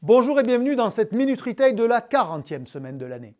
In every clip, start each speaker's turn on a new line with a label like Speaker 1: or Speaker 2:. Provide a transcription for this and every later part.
Speaker 1: Bonjour et bienvenue dans cette Minute Retail de la 40e semaine de l'année.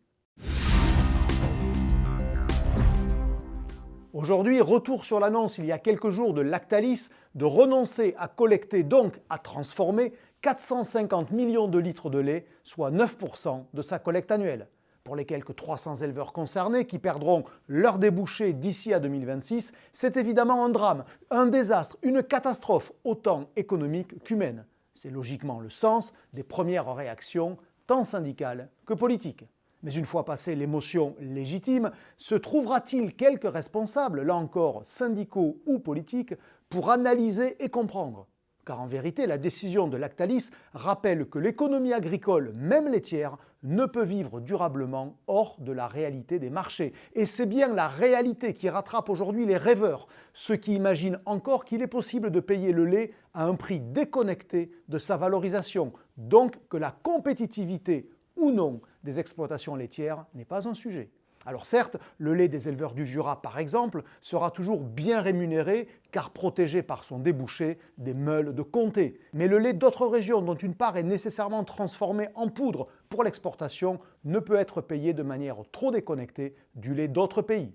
Speaker 1: Aujourd'hui, retour sur l'annonce il y a quelques jours de Lactalis de renoncer à collecter, donc à transformer 450 millions de litres de lait, soit 9% de sa collecte annuelle. Pour les quelques 300 éleveurs concernés qui perdront leur débouché d'ici à 2026, c'est évidemment un drame, un désastre, une catastrophe autant économique qu'humaine. C'est logiquement le sens des premières réactions, tant syndicales que politiques. Mais une fois passée l'émotion légitime, se trouvera-t-il quelques responsables, là encore syndicaux ou politiques, pour analyser et comprendre ? Car en vérité, la décision de Lactalis rappelle que l'économie agricole, même laitière, ne peut vivre durablement hors de la réalité des marchés. Et c'est bien la réalité qui rattrape aujourd'hui les rêveurs, ceux qui imaginent encore qu'il est possible de payer le lait à un prix déconnecté de sa valorisation, donc que la compétitivité ou non des exploitations laitières n'est pas un sujet. Alors certes, le lait des éleveurs du Jura, par exemple, sera toujours bien rémunéré car protégé par son débouché des meules de comté. Mais le lait d'autres régions dont une part est nécessairement transformée en poudre pour l'exportation ne peut être payé de manière trop déconnectée du lait d'autres pays.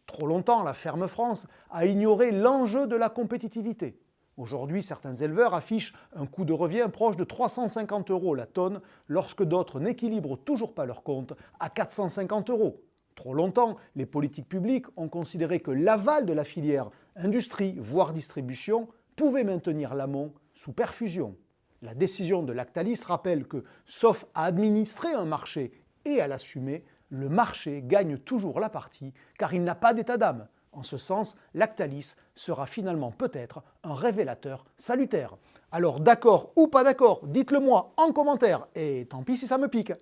Speaker 1: Trop longtemps, la Ferme France a ignoré l'enjeu de la compétitivité. Aujourd'hui, certains éleveurs affichent un coût de revient proche de 350 € la tonne, lorsque d'autres n'équilibrent toujours pas leur compte à 450 €. Trop longtemps, les politiques publiques ont considéré que l'aval de la filière industrie, voire distribution, pouvait maintenir l'amont sous perfusion. La décision de Lactalis rappelle que, sauf à administrer un marché et à l'assumer, le marché gagne toujours la partie car il n'a pas d'état d'âme. En ce sens, Lactalis sera finalement peut-être un révélateur salutaire. Alors d'accord ou pas d'accord, dites-le moi en commentaire et tant pis si ça me pique.